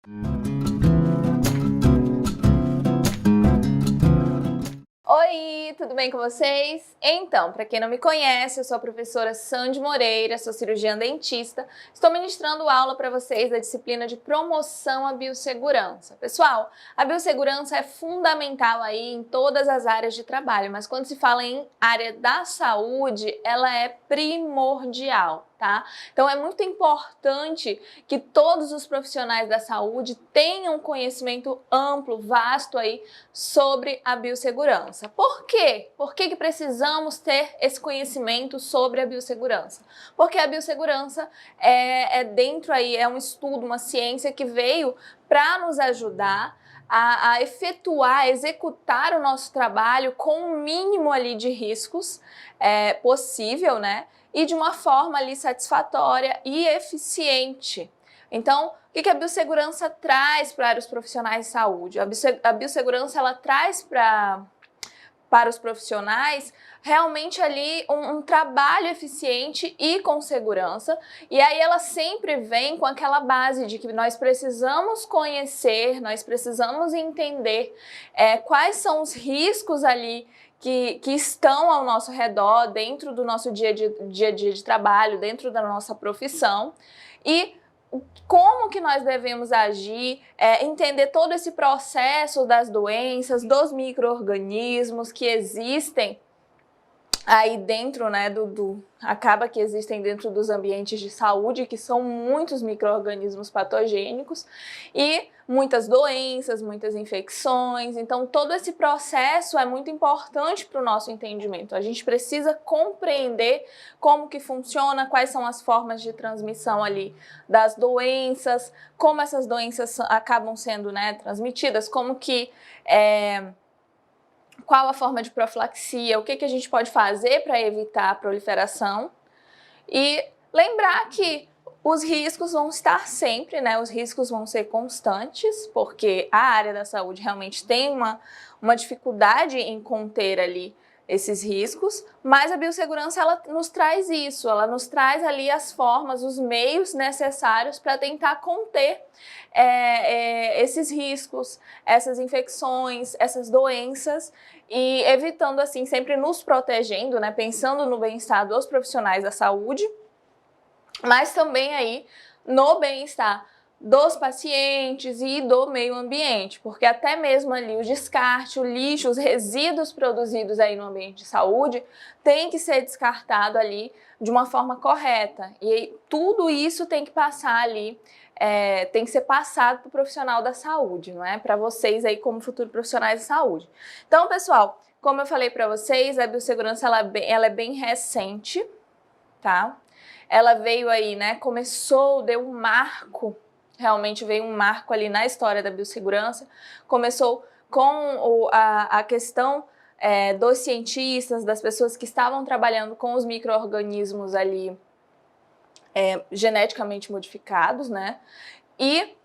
Oi, tudo bem com vocês? Então, para quem não me conhece, eu sou a professora Sandy Moreira, sou cirurgiã dentista. Estou ministrando aula para vocês da disciplina de promoção à biossegurança. Pessoal, a biossegurança é fundamental aí em todas as áreas de trabalho, mas quando se fala em área da saúde, ela é primordial. Tá? Então é muito importante que todos os profissionais da saúde tenham conhecimento amplo, vasto aí sobre a biossegurança. Por quê? Por que precisamos ter esse conhecimento sobre a biossegurança? Porque a biossegurança é dentro aí, é um estudo, uma ciência que veio para nos ajudar a efetuar, executar o nosso trabalho com o mínimo ali de riscos possível, né? E de uma forma ali satisfatória e eficiente. Então, o que a biossegurança traz para os profissionais de saúde? A biossegurança ela traz para os profissionais realmente ali um trabalho eficiente e com segurança, e aí ela sempre vem com aquela base de que nós precisamos conhecer, nós precisamos entender quais são os riscos ali que estão ao nosso redor, dentro do nosso dia a dia de trabalho, dentro da nossa profissão, e como que nós devemos agir, entender todo esse processo das doenças, dos micro-organismos que existem aí dentro, né, acaba que existem dentro dos ambientes de saúde, que são muitos micro-organismos patogênicos e muitas doenças, muitas infecções. Então, todo esse processo é muito importante para o nosso entendimento. A gente precisa compreender como que funciona, quais são as formas de transmissão ali das doenças, como essas doenças acabam sendo, né, transmitidas, como que qual a forma de profilaxia, o que a gente pode fazer para evitar a proliferação e lembrar que os riscos vão estar sempre, né? Os riscos vão ser constantes, porque a área da saúde realmente tem uma dificuldade em conter ali esses riscos, mas a biossegurança ela nos traz isso, ela nos traz ali as formas, os meios necessários para tentar conter esses riscos, essas infecções, essas doenças e evitando assim, sempre nos protegendo, né, pensando no bem-estar dos profissionais da saúde, mas também aí no bem-estar dos pacientes e do meio ambiente, porque até mesmo ali o descarte, o lixo, os resíduos produzidos aí no ambiente de saúde tem que ser descartado ali de uma forma correta e aí, tudo isso tem que passar ali, tem que ser passado para o profissional da saúde, não é? Para vocês aí como futuros profissionais de saúde. Então, pessoal, como eu falei para vocês, a biossegurança ela é bem recente, tá? Ela veio aí, né? Deu um marco. Realmente veio um marco ali na história da biossegurança. Começou com a questão dos cientistas, das pessoas que estavam trabalhando com os micro-organismos ali geneticamente modificados, né? E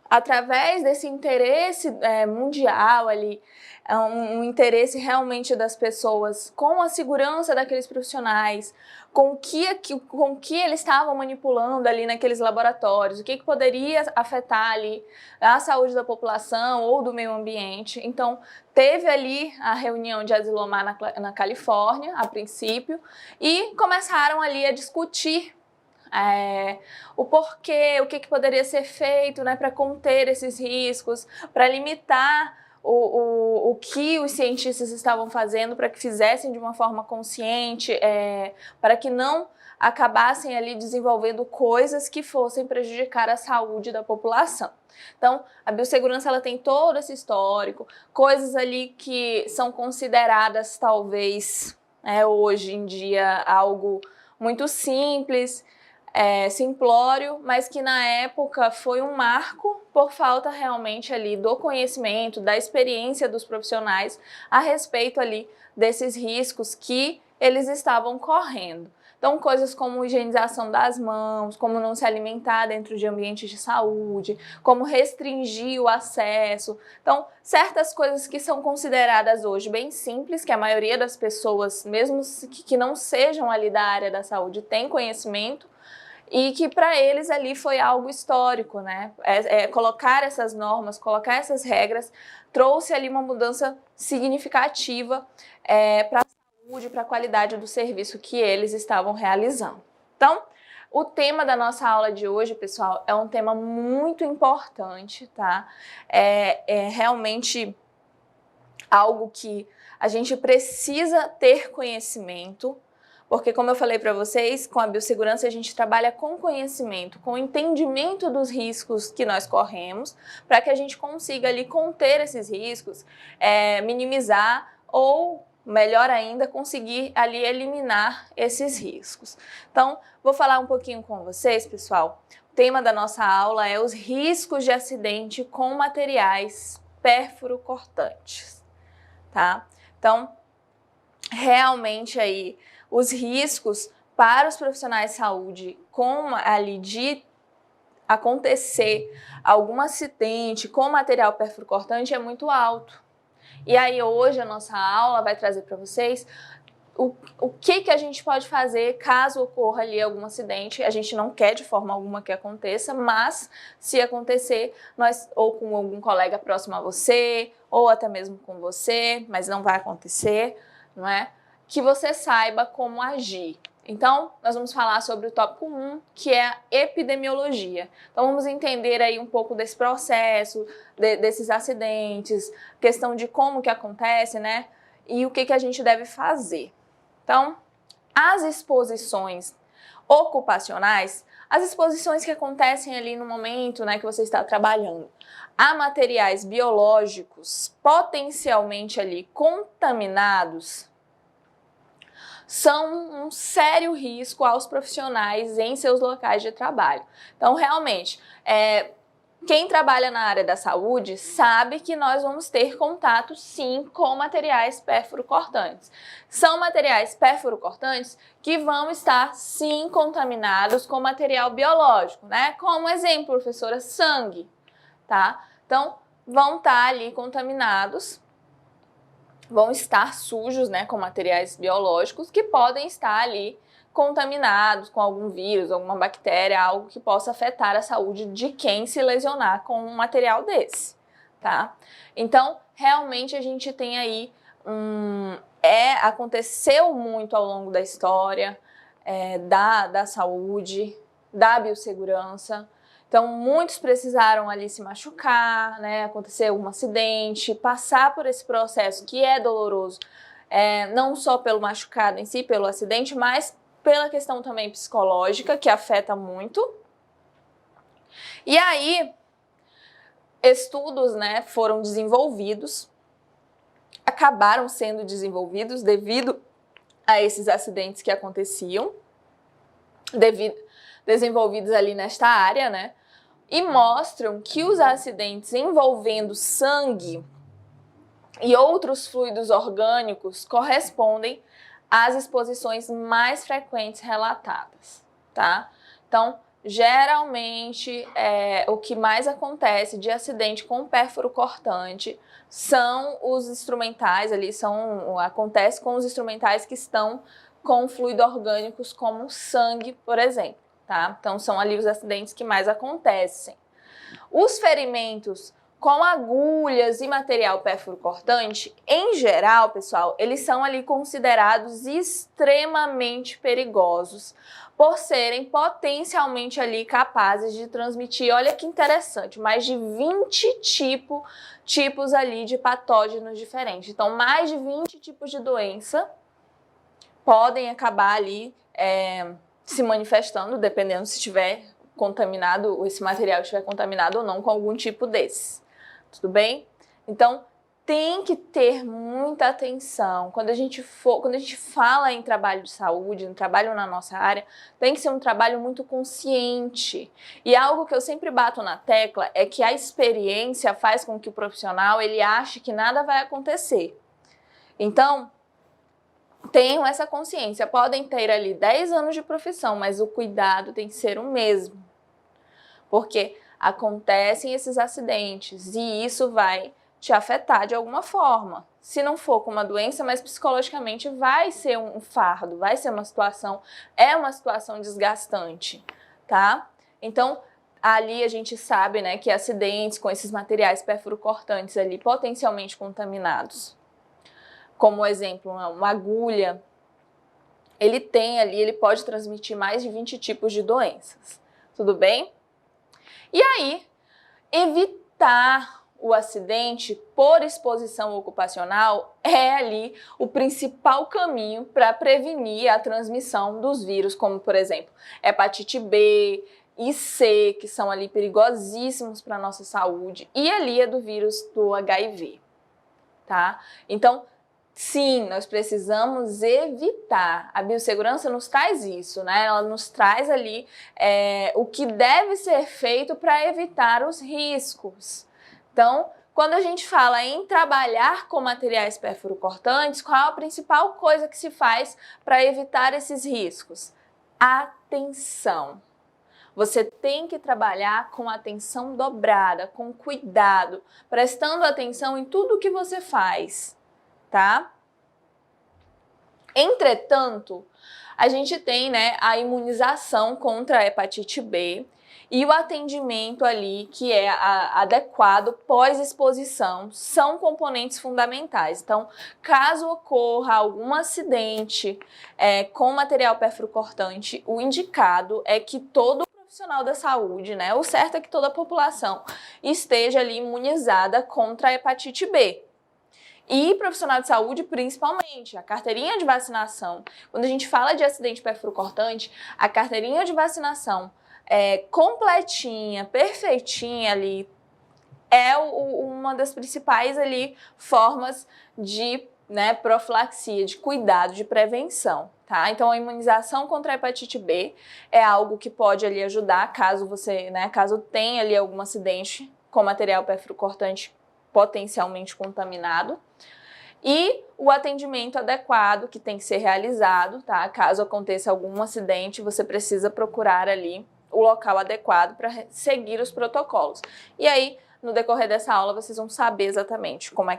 através desse interesse mundial ali, um interesse realmente das pessoas com a segurança daqueles profissionais, com o que eles estavam manipulando ali naqueles laboratórios, o que poderia afetar ali a saúde da população ou do meio ambiente. Então, teve ali a reunião de Asilomar na Califórnia, a princípio, e começaram ali a discutir o porquê, o que poderia ser feito, né, para conter esses riscos, para limitar o que os cientistas estavam fazendo, para que fizessem de uma forma consciente, para que não acabassem ali desenvolvendo coisas que fossem prejudicar a saúde da população. Então, a biossegurança ela tem todo esse histórico, coisas ali que são consideradas talvez hoje em dia algo muito simples, simplório, mas que na época foi um marco por falta realmente ali do conhecimento, da experiência dos profissionais a respeito ali desses riscos que eles estavam correndo. Então, coisas como higienização das mãos, como não se alimentar dentro de ambientes de saúde, como restringir o acesso. Então, certas coisas que são consideradas hoje bem simples, que a maioria das pessoas, mesmo que não sejam ali da área da saúde, tem conhecimento, e que para eles ali foi algo histórico, né? Colocar essas normas, colocar essas regras, trouxe ali uma mudança significativa para a saúde, para a qualidade do serviço que eles estavam realizando. Então, o tema da nossa aula de hoje, pessoal, é um tema muito importante, tá? É realmente algo que a gente precisa ter conhecimento, porque, como eu falei para vocês, com a biossegurança a gente trabalha com conhecimento, com entendimento dos riscos que nós corremos, para que a gente consiga ali conter esses riscos, minimizar ou, melhor ainda, conseguir ali eliminar esses riscos. Então, vou falar um pouquinho com vocês, pessoal. O tema da nossa aula é os riscos de acidente com materiais pérfuro-cortantes, tá? Então, realmente aí, os riscos para os profissionais de saúde com ali de acontecer algum acidente com material pérfuro-cortante é muito alto. E aí hoje a nossa aula vai trazer para vocês o que a gente pode fazer caso ocorra ali algum acidente. A gente não quer de forma alguma que aconteça, mas se acontecer, nós ou com algum colega próximo a você, ou até mesmo com você, mas não vai acontecer, não é? Que você saiba como agir. Então, nós vamos falar sobre o tópico 1, que é a epidemiologia. Então, vamos entender aí um pouco desse processo, desses acidentes, questão de como que acontece, né? E o que a gente deve fazer. Então, as exposições ocupacionais, as exposições que acontecem ali no momento, né, que você está trabalhando, a materiais biológicos potencialmente ali contaminados, são um sério risco aos profissionais em seus locais de trabalho. Então, realmente, quem trabalha na área da saúde sabe que nós vamos ter contato, sim, com materiais pérfuro-cortantes. São materiais pérfuro-cortantes que vão estar, sim, contaminados com material biológico, né? Como exemplo, professora, sangue, tá? Então, vão estar ali contaminados, vão estar sujos, né, com materiais biológicos que podem estar ali contaminados com algum vírus, alguma bactéria, algo que possa afetar a saúde de quem se lesionar com um material desse, tá? Então, realmente a gente tem aí aconteceu muito ao longo da história da saúde, da biossegurança. Então, muitos precisaram ali se machucar, né, acontecer um acidente, passar por esse processo que é doloroso, não só pelo machucado em si, pelo acidente, mas pela questão também psicológica, que afeta muito. E aí, estudos, né, foram desenvolvidos, acabaram sendo desenvolvidos devido a esses acidentes que aconteciam, desenvolvidos ali nesta área, né? E mostram que os acidentes envolvendo sangue e outros fluidos orgânicos correspondem às exposições mais frequentes relatadas, tá? Então, geralmente, o que mais acontece de acidente com pérfuro cortante são os instrumentais ali, acontece com os instrumentais que estão com fluidos orgânicos como sangue, por exemplo. Tá? Então, são ali os acidentes que mais acontecem. Os ferimentos com agulhas e material pérfuro-cortante, em geral, pessoal, eles são ali considerados extremamente perigosos, por serem potencialmente ali capazes de transmitir, olha que interessante, mais de 20 tipos ali de patógenos diferentes. Então, mais de 20 tipos de doença podem acabar ali se manifestando, dependendo se estiver contaminado, esse material estiver contaminado ou não com algum tipo desse. Tudo bem? Então, tem que ter muita atenção. Quando a gente fala em trabalho de saúde, em trabalho na nossa área, tem que ser um trabalho muito consciente. E algo que eu sempre bato na tecla é que a experiência faz com que o profissional ele ache que nada vai acontecer. Então, tenham essa consciência. Podem ter ali 10 anos de profissão, mas o cuidado tem que ser o mesmo. Porque acontecem esses acidentes e isso vai te afetar de alguma forma. Se não for com uma doença, mas psicologicamente vai ser um fardo, vai ser uma situação desgastante, tá? Então, ali a gente sabe, né, que acidentes com esses materiais perfurocortantes ali potencialmente contaminados, como exemplo, uma agulha, ele pode transmitir mais de 20 tipos de doenças, tudo bem? E aí, evitar o acidente por exposição ocupacional é ali o principal caminho para prevenir a transmissão dos vírus, como por exemplo, hepatite B e C, que são ali perigosíssimos para a nossa saúde, e ali é do vírus do HIV, tá? Então, sim, nós precisamos evitar. A biossegurança nos traz isso, né? Ela nos traz ali o que deve ser feito para evitar os riscos. Então, quando a gente fala em trabalhar com materiais perfurocortantes, qual é a principal coisa que se faz para evitar esses riscos? Atenção. Você tem que trabalhar com atenção dobrada, com cuidado, prestando atenção em tudo que você faz, tá? Entretanto, a gente tem, né, a imunização contra a hepatite B e o atendimento ali que é adequado pós-exposição são componentes fundamentais. Então, caso ocorra algum acidente com material perfurocortante, o indicado é que todo profissional da saúde, né, o certo é que toda a população esteja ali imunizada contra a hepatite B. E profissional de saúde, principalmente, a carteirinha de vacinação. Quando a gente fala de acidente perfurocortante, a carteirinha de vacinação completinha, perfeitinha ali, é uma das principais ali formas de profilaxia, de cuidado, de prevenção, tá? Então, a imunização contra a hepatite B é algo que pode ali ajudar caso você, caso tenha ali algum acidente com material perfurocortante potencialmente contaminado, e o atendimento adequado que tem que ser realizado, tá? Caso aconteça algum acidente, você precisa procurar ali o local adequado para seguir os protocolos. E aí, no decorrer dessa aula, vocês vão saber exatamente como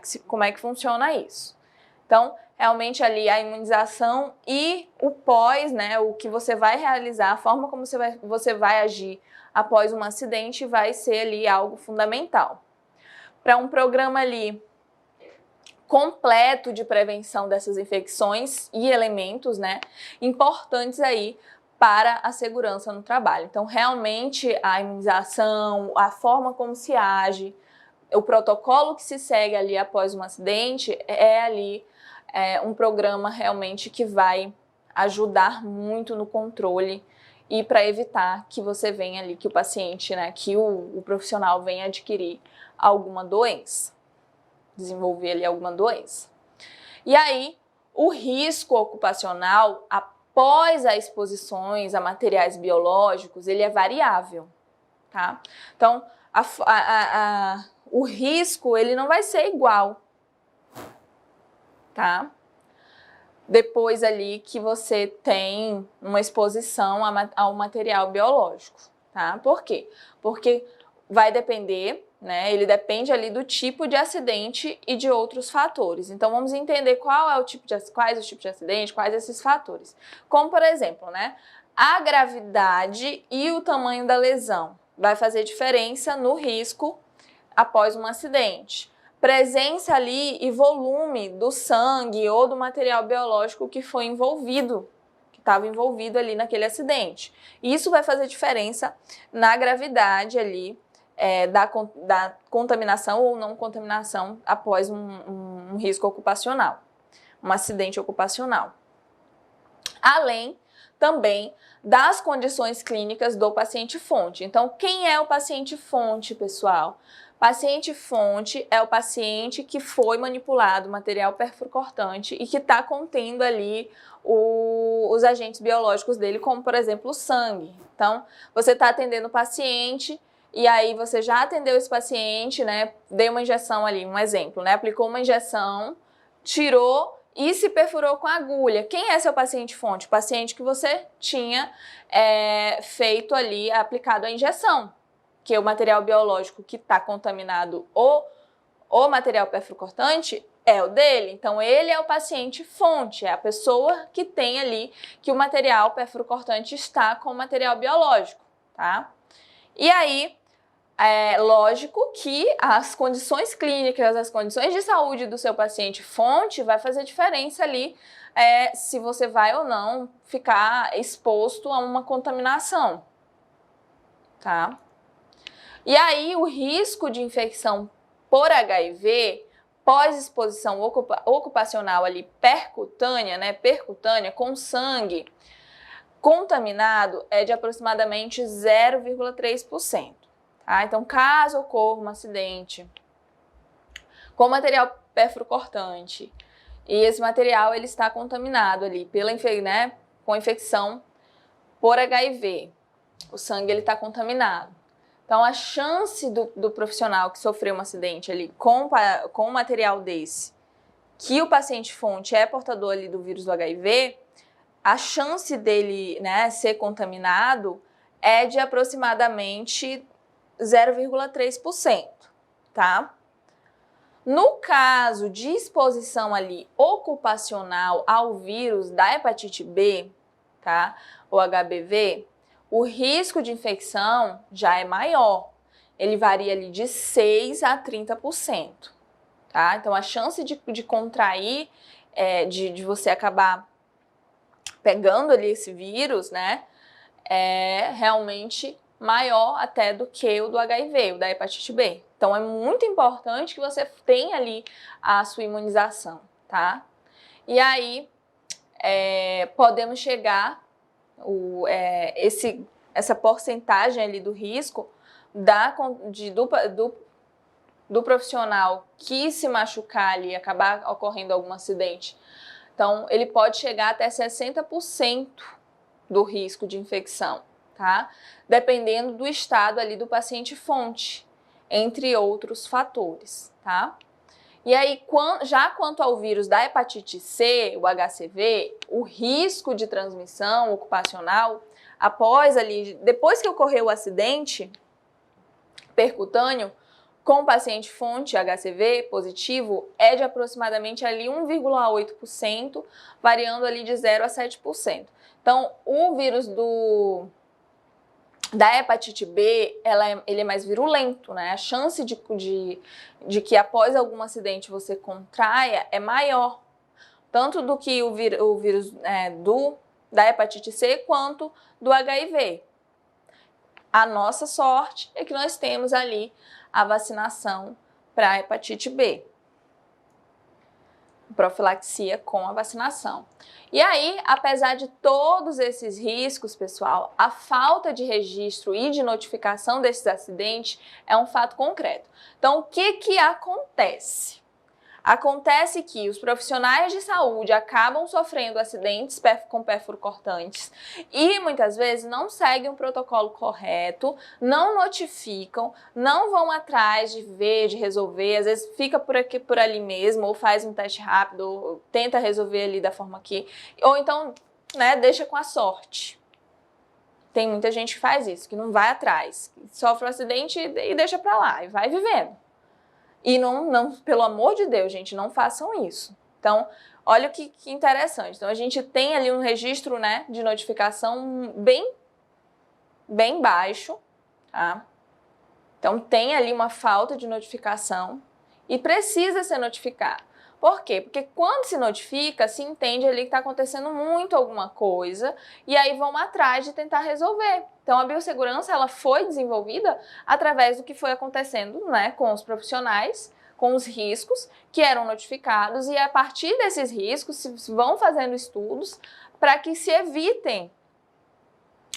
é que funciona isso. Então, realmente ali a imunização e o pós, né, o que você vai realizar, a forma como você vai agir após um acidente vai ser ali algo fundamental. Para um programa ali completo de prevenção dessas infecções e elementos, né, importantes aí para a segurança no trabalho. Então, realmente, a imunização, a forma como se age, o protocolo que se segue ali após um acidente é ali um programa realmente que vai ajudar muito no controle e para evitar que você venha ali, que o paciente, né, que o profissional venha adquirir alguma doença, desenvolver ali alguma doença. E aí, o risco ocupacional após as exposições a materiais biológicos, ele é variável, tá? Então, o risco, ele não vai ser igual, tá? Depois ali que você tem uma exposição ao material biológico, tá? Por quê? Porque vai depender, né? Ele depende ali do tipo de acidente e de outros fatores. Então, vamos entender quais os tipos de acidente, quais esses fatores. Como, por exemplo, né? A gravidade e o tamanho da lesão vai fazer diferença no risco após um acidente. Presença ali e volume do sangue ou do material biológico que foi envolvido, que estava envolvido ali naquele acidente. Isso vai fazer diferença na gravidade ali da contaminação ou não contaminação após um risco ocupacional, um acidente ocupacional. Além também das condições clínicas do paciente-fonte. Então, quem é o paciente-fonte, pessoal? Paciente-fonte é o paciente que foi manipulado material perfurocortante e que está contendo ali os agentes biológicos dele, como, por exemplo, o sangue. Então, você está atendendo o paciente e aí você já atendeu esse paciente, né? Deu uma injeção ali, um exemplo, né? Aplicou uma injeção, tirou e se perfurou com a agulha. Quem é seu paciente-fonte? O paciente que você tinha feito ali, aplicado a injeção. Que o material biológico que está contaminado o material perfurocortante é o dele. Então, ele é o paciente-fonte, é a pessoa que tem ali que o material perfurocortante está com o material biológico, tá? E aí, é lógico que as condições clínicas, as condições de saúde do seu paciente fonte vai fazer diferença ali se você vai ou não ficar exposto a uma contaminação, tá? E aí, o risco de infecção por HIV pós-exposição ocupacional ali percutânea, né, percutânea com sangue contaminado é de aproximadamente 0,3%. Tá? Então, caso ocorra um acidente com material perfluorocortante e esse material ele está contaminado ali com infecção por HIV, o sangue ele está contaminado. Então, a chance do profissional que sofreu um acidente ali com um material desse, que o paciente fonte é portador ali do vírus do HIV, a chance dele, né, ser contaminado é de aproximadamente 0,3%, tá? No caso de exposição ali ocupacional ao vírus da hepatite B, tá? O HBV, o risco de infecção já é maior. Ele varia ali de 6 a 30%, tá? Então, a chance de contrair, de você acabar pegando ali esse vírus, né, é realmente maior até do que o do HIV, o da hepatite B. Então, é muito importante que você tenha ali a sua imunização, tá? E aí, podemos chegar essa porcentagem ali do risco do profissional que se machucar ali e acabar ocorrendo algum acidente. Então, ele pode chegar até 60% do risco de infecção, tá? Dependendo do estado ali do paciente fonte, entre outros fatores, tá? E aí, já quanto ao vírus da hepatite C, o HCV, o risco de transmissão ocupacional, depois que ocorreu o acidente percutâneo, com o paciente fonte HCV positivo, é de aproximadamente ali 1,8%, variando ali de 0 a 7%. Então, o vírus da hepatite B, ele é mais virulento, né? A chance de que após algum acidente você contraia é maior, tanto do que o vírus da hepatite C quanto do HIV. A nossa sorte é que nós temos ali a vacinação para a hepatite B. Profilaxia com a vacinação. E aí, apesar de todos esses riscos, pessoal, a falta de registro e de notificação desses acidentes é um fato concreto. Então, o que acontece? Acontece que os profissionais de saúde acabam sofrendo acidentes com perfluorocortantes e muitas vezes não seguem o protocolo correto, não notificam, não vão atrás de ver, de resolver, às vezes fica por ali mesmo, ou faz um teste rápido, ou tenta resolver ali da forma que, ou então, né, deixa com a sorte. Tem muita gente que faz isso, que não vai atrás, sofre um acidente e deixa pra lá, e vai vivendo. E não, pelo amor de Deus, gente, não façam isso. Então, olha que interessante. Então, a gente tem ali um registro, né, de notificação bem baixo, tá? Então, tem ali uma falta de notificação e precisa ser notificado. Por quê? Porque quando se notifica, se entende ali que está acontecendo muito alguma coisa e aí vão atrás de tentar resolver. Então, a biossegurança ela foi desenvolvida através do que foi acontecendo, né, com os profissionais, com os riscos que eram notificados e a partir desses riscos se vão fazendo estudos para que se evitem.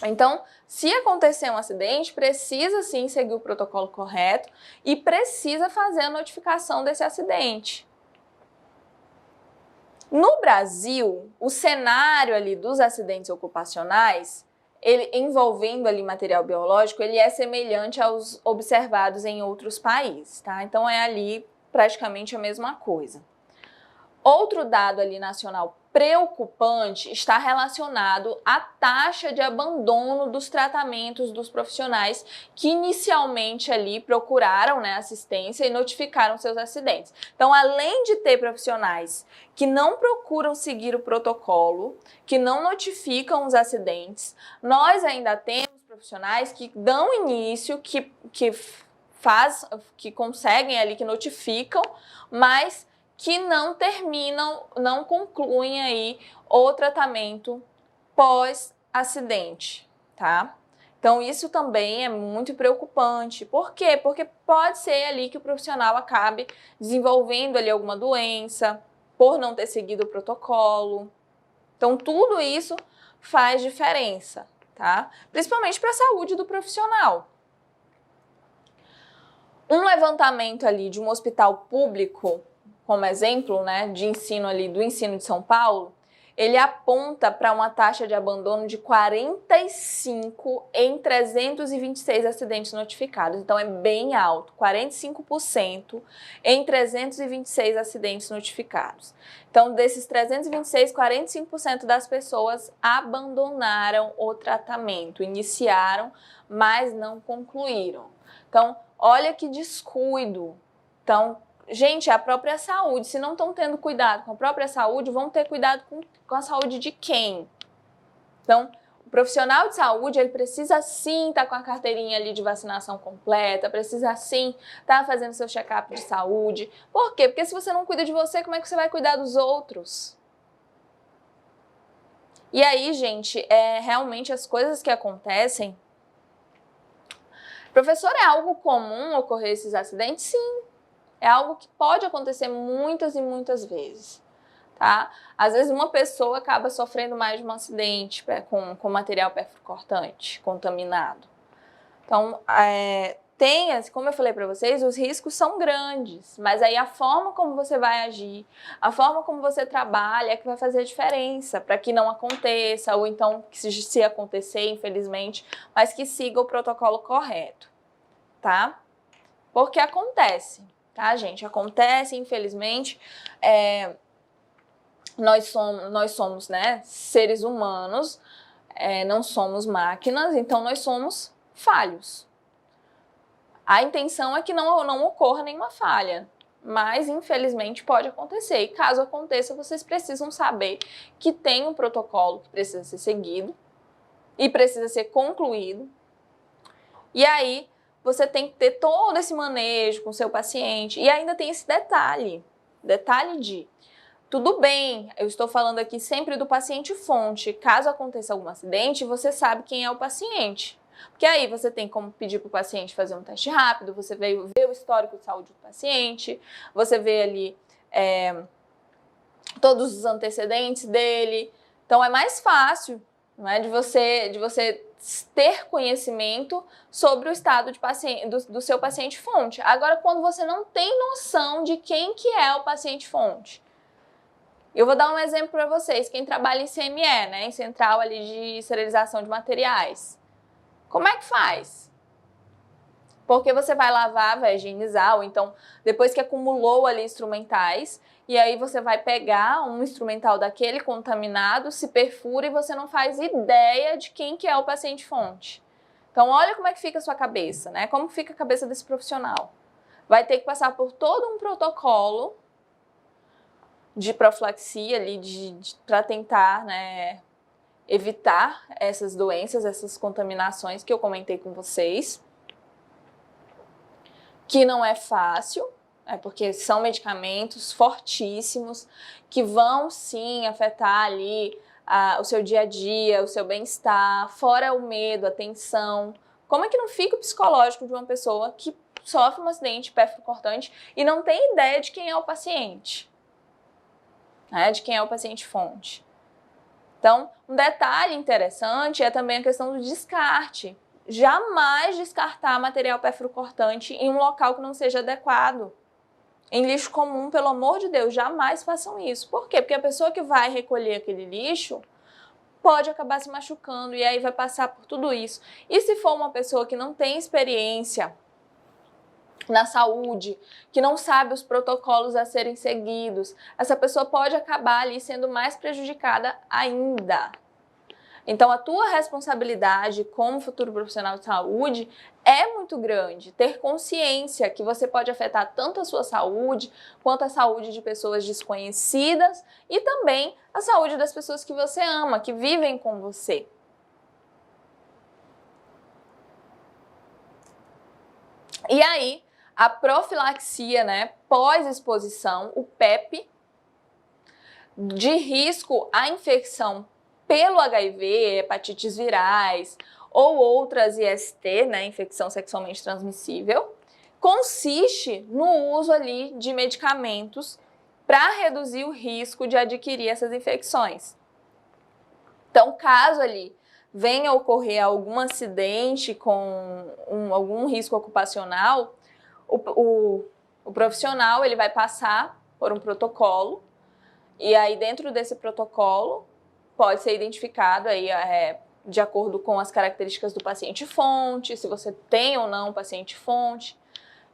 Então, se acontecer um acidente, precisa sim seguir o protocolo correto e precisa fazer a notificação desse acidente. No Brasil, o cenário ali dos acidentes ocupacionais, ele envolvendo ali material biológico, ele é semelhante aos observados em outros países, tá? Então é ali praticamente a mesma coisa. Outro dado ali nacional preocupante está relacionado à taxa de abandono dos tratamentos dos profissionais que inicialmente ali procuraram, né, assistência e notificaram seus acidentes. Então, além de ter profissionais que não procuram seguir o protocolo, que não notificam os acidentes, nós ainda temos profissionais que dão início, que conseguem ali, que notificam, mas que não terminam, não concluem aí o tratamento pós-acidente, tá? Então, isso também é muito preocupante. Por quê? Porque pode ser ali que o profissional acabe desenvolvendo ali alguma doença por não ter seguido o protocolo. Então, tudo isso faz diferença, tá? Principalmente para a saúde do profissional. Um levantamento ali de um hospital público, como exemplo, né, de ensino ali do ensino de São Paulo, ele aponta para uma taxa de abandono de 45 em 326 acidentes notificados. Então é bem alto, 45% em 326 acidentes notificados. Então desses 326, 45% das pessoas abandonaram o tratamento, iniciaram, mas não concluíram. Então, olha que descuido. Então, gente, a própria saúde, se não estão tendo cuidado com a própria saúde, vão ter cuidado com a saúde de quem? Então, o profissional de saúde, ele precisa sim estar com a carteirinha ali de vacinação completa, precisa sim estar fazendo seu check-up de saúde. Por quê? Porque se você não cuida de você, como é que você vai cuidar dos outros? E aí, gente, realmente as coisas que acontecem. Professor, é algo comum ocorrer esses acidentes? Sim. É algo que pode acontecer muitas e muitas vezes, tá? Às vezes uma pessoa acaba sofrendo mais de um acidente com material perfurcortante contaminado. Então, como eu falei para vocês, os riscos são grandes, mas aí a forma como você vai agir, a forma como você trabalha é que vai fazer a diferença para que não aconteça, ou então, que se acontecer, infelizmente, mas que siga o protocolo correto, tá? Porque acontece. Tá, gente? Acontece, infelizmente, nós somos, né, seres humanos, não somos máquinas, então nós somos falhos. A intenção é que não ocorra nenhuma falha, mas infelizmente pode acontecer. E caso aconteça, vocês precisam saber que tem um protocolo que precisa ser seguido e precisa ser concluído. E aí, você tem que ter todo esse manejo com o seu paciente. E ainda tem esse detalhe de, tudo bem, eu estou falando aqui sempre do paciente fonte. Caso aconteça algum acidente, você sabe quem é o paciente. Porque aí você tem como pedir para o paciente fazer um teste rápido, você vê o histórico de saúde do paciente, você vê ali todos os antecedentes dele. Então é mais fácil, não é, de você ter conhecimento sobre o estado de paciente, do seu paciente fonte. Agora, quando você não tem noção de quem que é o paciente fonte. Eu vou dar um exemplo para vocês. Quem trabalha em CME, né, em central ali de esterilização de materiais. Como é que faz? Porque você vai lavar, vai higienizar, ou então, depois que acumulou ali instrumentais, e aí você vai pegar um instrumental daquele contaminado, se perfura e você não faz ideia de quem que é o paciente fonte. Então, olha como é que fica a sua cabeça, né? Como fica a cabeça desse profissional. Vai ter que passar por todo um protocolo de profilaxia ali, para tentar, né, evitar essas doenças, essas contaminações que eu comentei com vocês. Que não é fácil, porque são medicamentos fortíssimos que vão sim afetar ali o seu dia a dia, o seu bem-estar, fora o medo, a tensão. Como é que não fica o psicológico de uma pessoa que sofre um acidente perfurcortante e não tem ideia de quem é o paciente, né, de quem é o paciente fonte? Então, um detalhe interessante é também a questão do descarte. Jamais descartar material perfurcortante em um local que não seja adequado. Em lixo comum, pelo amor de Deus, jamais façam isso. Por quê? Porque a pessoa que vai recolher aquele lixo pode acabar se machucando e aí vai passar por tudo isso. E se for uma pessoa que não tem experiência na saúde, que não sabe os protocolos a serem seguidos, essa pessoa pode acabar ali sendo mais prejudicada ainda. Então, a tua responsabilidade como futuro profissional de saúde é muito grande. Ter consciência que você pode afetar tanto a sua saúde, quanto a saúde de pessoas desconhecidas e também a saúde das pessoas que você ama, que vivem com você. E aí, a profilaxia, né, pós-exposição, o PEP, de risco à infecção pelo HIV, hepatites virais ou outras IST, né, infecção sexualmente transmissível, consiste no uso ali de medicamentos para reduzir o risco de adquirir essas infecções. Então, caso ali venha a ocorrer algum acidente com algum risco ocupacional, o profissional ele vai passar por um protocolo e aí dentro desse protocolo pode ser identificado aí de acordo com as características do paciente-fonte, se você tem ou não paciente-fonte,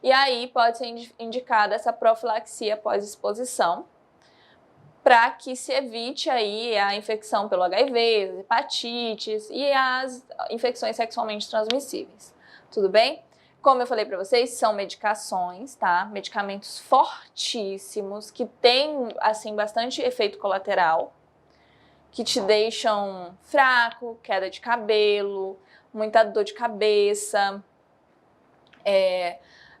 e aí pode ser indicada essa profilaxia pós-exposição para que se evite aí a infecção pelo HIV, as hepatites e as infecções sexualmente transmissíveis. Tudo bem? Como eu falei para vocês, são medicações, tá? Medicamentos fortíssimos que têm, assim, bastante efeito colateral, que te deixam fraco, queda de cabelo, muita dor de cabeça.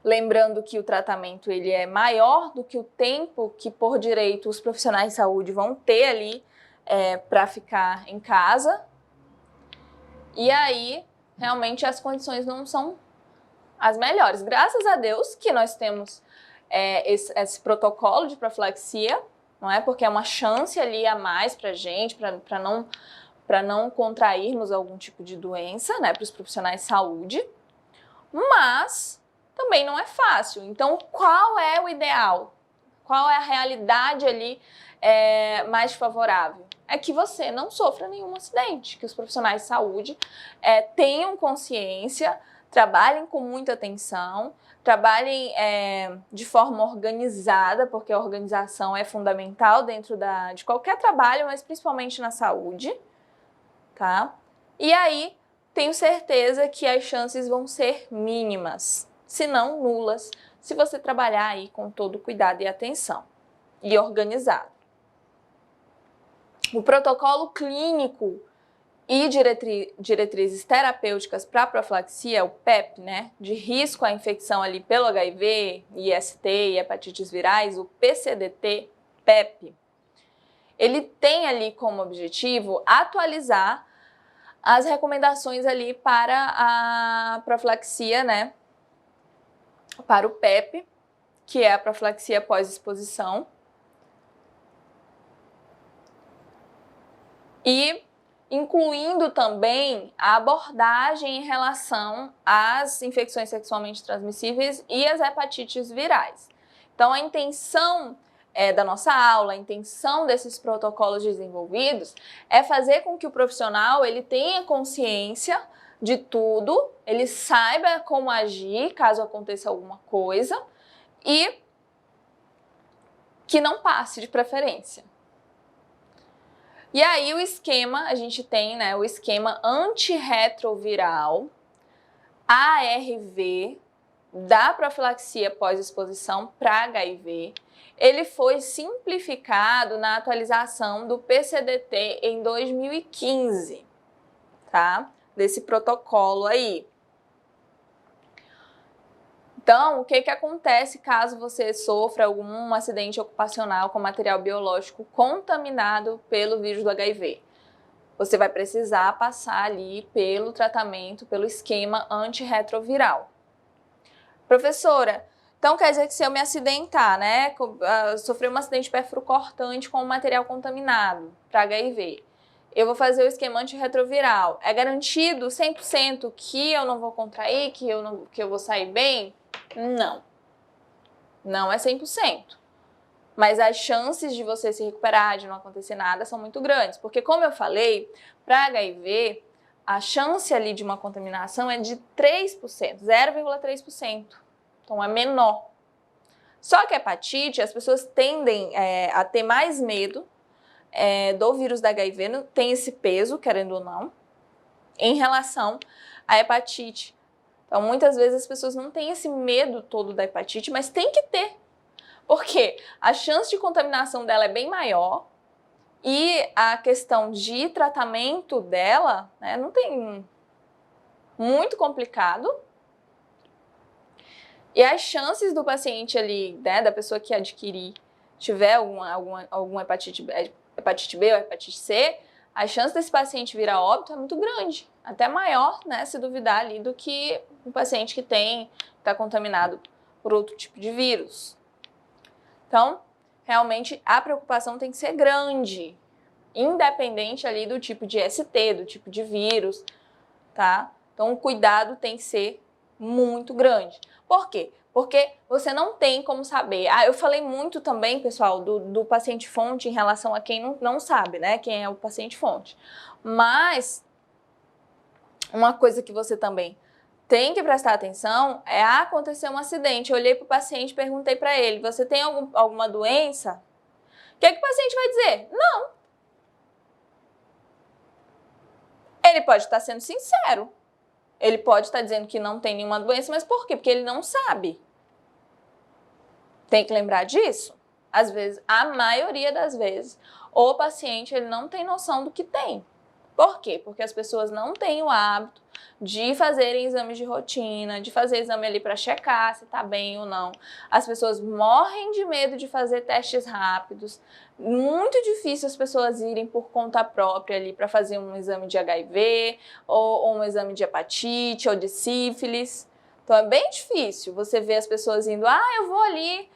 Lembrando que o tratamento ele é maior do que o tempo que, por direito, os profissionais de saúde vão ter ali para ficar em casa. E aí, realmente, as condições não são as melhores. Graças a Deus que nós temos esse protocolo de profilaxia, não é? Porque é uma chance ali a mais para a gente, para não contrairmos algum tipo de doença, né? Para os profissionais de saúde. Mas também não é fácil. Então, qual é o ideal? Qual é a realidade ali mais favorável? É que você não sofra nenhum acidente, que os profissionais de saúde tenham consciência, trabalhem com muita atenção, trabalhem de forma organizada, porque a organização é fundamental dentro de qualquer trabalho, mas principalmente na saúde, tá? E aí, tenho certeza que as chances vão ser mínimas, se não nulas, se você trabalhar aí com todo cuidado e atenção e organizado. O protocolo clínico e diretrizes terapêuticas para profilaxia, o PEP, né, de risco à infecção ali pelo HIV, IST e hepatites virais, o PCDT, PEP, ele tem ali como objetivo atualizar as recomendações ali para a profilaxia, né, para o PEP, que é a profilaxia pós-exposição, e incluindo também a abordagem em relação às infecções sexualmente transmissíveis e as hepatites virais. Então, a intenção da nossa aula, a intenção desses protocolos desenvolvidos é fazer com que o profissional ele tenha consciência de tudo, ele saiba como agir caso aconteça alguma coisa e que não passe de preferência. E aí o esquema, a gente tem, né, o esquema antirretroviral ARV da profilaxia pós-exposição para HIV. Ele foi simplificado na atualização do PCDT em 2015, tá? Desse protocolo aí. Então, o que acontece caso você sofra algum acidente ocupacional com material biológico contaminado pelo vírus do HIV? Você vai precisar passar ali pelo tratamento, pelo esquema antirretroviral. Professora, então quer dizer que se eu me acidentar, né, sofrer um acidente perfuro-cortante com material contaminado para HIV, eu vou fazer o esquema antirretroviral. É garantido 100% que eu não vou contrair, que eu vou sair bem? Não. Não é 100%. Mas as chances de você se recuperar, de não acontecer nada, são muito grandes. Porque, como eu falei, para HIV, a chance ali de uma contaminação é de 3%, 0,3%. Então, é menor. Só que a hepatite, as pessoas tendem a ter mais medo do vírus da HIV, tem esse peso, querendo ou não, em relação à hepatite. Então, muitas vezes as pessoas não têm esse medo todo da hepatite, mas tem que ter. Porque a chance de contaminação dela é bem maior e a questão de tratamento dela, né, não tem muito complicado. E as chances do paciente ali, né, da pessoa que adquirir, tiver alguma hepatite B ou hepatite C, a chance desse paciente vir a óbito é muito grande, até maior, né, se duvidar ali, do que um paciente que está contaminado por outro tipo de vírus. Então, realmente, a preocupação tem que ser grande, independente ali do tipo de ST, do tipo de vírus, tá? Então, o cuidado tem que ser muito grande. Por quê? Porque você não tem como saber. Eu falei muito também, pessoal, do paciente fonte em relação a quem não sabe, né? Quem é o paciente fonte. Mas, uma coisa que você também tem que prestar atenção é acontecer um acidente. Eu olhei para o paciente e perguntei para ele, você tem alguma doença? O que é que o paciente vai dizer? Não. Ele pode estar sendo sincero. Ele pode estar dizendo que não tem nenhuma doença, mas por quê? Porque ele não sabe. Tem que lembrar disso. Às vezes, a maioria das vezes, o paciente ele não tem noção do que tem. Por quê? Porque as pessoas não têm o hábito de fazerem exames de rotina, de fazer exame ali para checar se está bem ou não. As pessoas morrem de medo de fazer testes rápidos. Muito difícil as pessoas irem por conta própria ali para fazer um exame de HIV, ou um exame de hepatite, ou de sífilis. Então é bem difícil você ver as pessoas indo, eu vou ali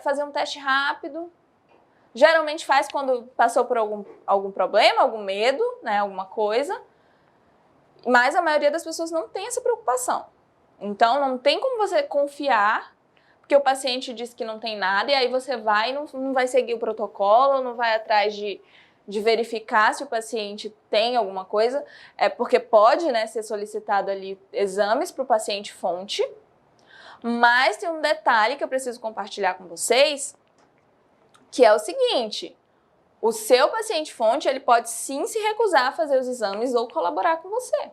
fazer um teste rápido. Geralmente faz quando passou por algum problema, algum medo, né, alguma coisa. Mas a maioria das pessoas não tem essa preocupação. Então, não tem como você confiar, porque o paciente diz que não tem nada, e aí você vai e não vai seguir o protocolo, não vai atrás de verificar se o paciente tem alguma coisa, porque pode, né, ser solicitado ali exames para o paciente fonte. Mas tem um detalhe que eu preciso compartilhar com vocês, que é o seguinte: o seu paciente fonte, ele pode sim se recusar a fazer os exames ou colaborar com você.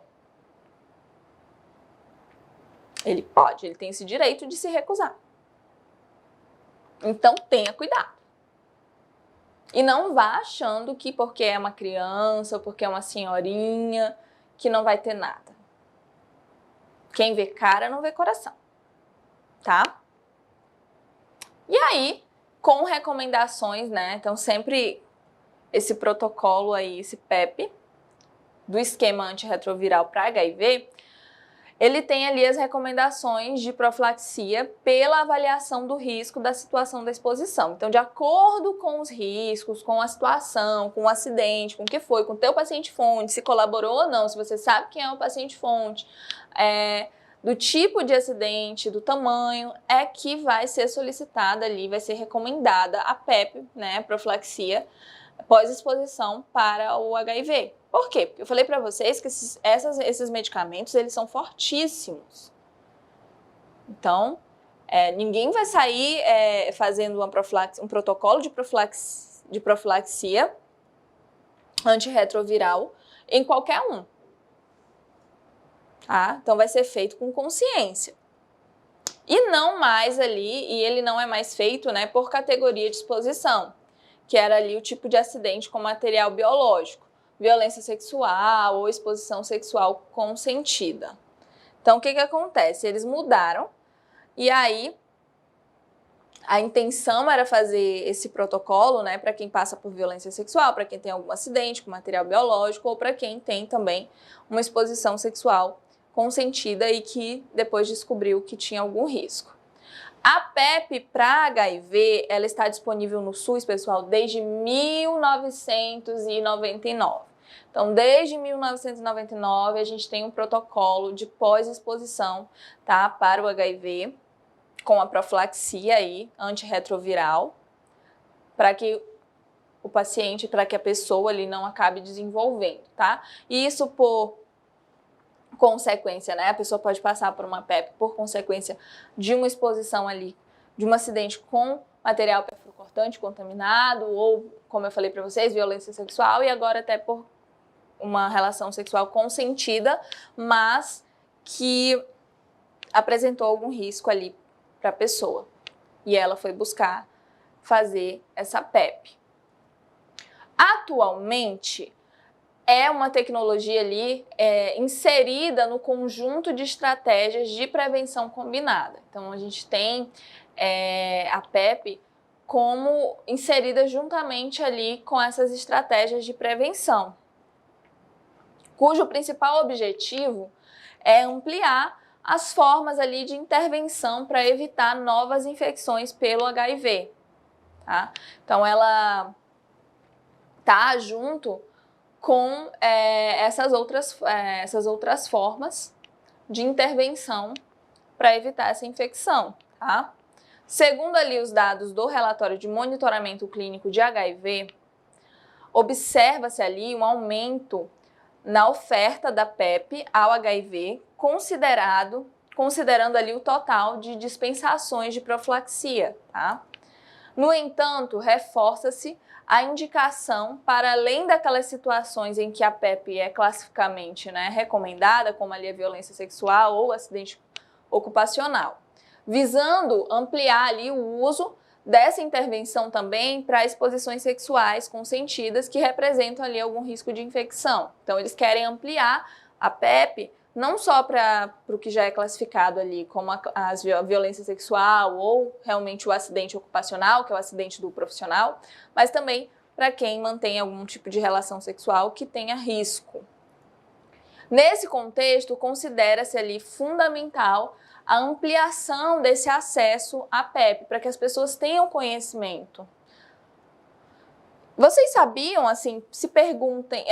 Ele pode, ele tem esse direito de se recusar. Então tenha cuidado. E não vá achando que porque é uma criança ou porque é uma senhorinha, que não vai ter nada. Quem vê cara não vê coração, tá? E aí, com recomendações, né? Então sempre esse protocolo aí, esse PEP, do esquema antirretroviral para HIV, ele tem ali as recomendações de profilaxia pela avaliação do risco da situação da exposição. Então, de acordo com os riscos, com a situação, com o acidente, com o que foi, com o teu paciente fonte, se colaborou ou não, se você sabe quem é o paciente fonte, do tipo de acidente, do tamanho, é que vai ser solicitada ali, vai ser recomendada a PEP, né, profilaxia, pós-exposição para o HIV. Por quê? Porque eu falei para vocês que esses medicamentos, eles são fortíssimos. Então, ninguém vai sair fazendo um protocolo de profilaxia antirretroviral em qualquer um. Tá? Então, vai ser feito com consciência. E não mais ali, e ele não é mais feito, né, por categoria de exposição, que era ali o tipo de acidente com material biológico, violência sexual ou exposição sexual consentida. Então, o que acontece? Eles mudaram e aí a intenção era fazer esse protocolo, né, para quem passa por violência sexual, para quem tem algum acidente com material biológico ou para quem tem também uma exposição sexual consentida e que depois descobriu que tinha algum risco. A PEP para HIV, ela está disponível no SUS, pessoal, desde 1999. Então, desde 1999, a gente tem um protocolo de pós-exposição, tá, para o HIV, com a profilaxia aí, antirretroviral, para que o paciente, para que a pessoa ali não acabe desenvolvendo, tá? E isso por consequência, né? A pessoa pode passar por uma PEP por consequência de uma exposição ali, de um acidente com material perfurocortante contaminado ou, como eu falei para vocês, violência sexual e agora até por uma relação sexual consentida, mas que apresentou algum risco ali para a pessoa. E ela foi buscar fazer essa PEP. Atualmente, é uma tecnologia ali inserida no conjunto de estratégias de prevenção combinada. Então, a gente tem a PEP como inserida juntamente ali com essas estratégias de prevenção, cujo principal objetivo é ampliar as formas ali de intervenção para evitar novas infecções pelo HIV. Tá? Então, ela está junto com essas outras formas de intervenção para evitar essa infecção. Tá? Segundo ali os dados do relatório de monitoramento clínico de HIV, observa-se ali um aumento na oferta da PEP ao HIV, considerando ali o total de dispensações de profilaxia. Tá? No entanto, reforça-se a indicação para além daquelas situações em que a PEP é classificamente recomendada, como ali a violência sexual ou acidente ocupacional, visando ampliar ali o uso dessa intervenção também para exposições sexuais consentidas que representam ali algum risco de infecção. Então, eles querem ampliar a PEP não só para o que já é classificado ali como a violência sexual ou realmente o acidente ocupacional, que é o acidente do profissional, mas também para quem mantém algum tipo de relação sexual que tenha risco. Nesse contexto, considera-se ali fundamental a ampliação desse acesso à PEP, para que as pessoas tenham conhecimento. Vocês sabiam, assim, se perguntem,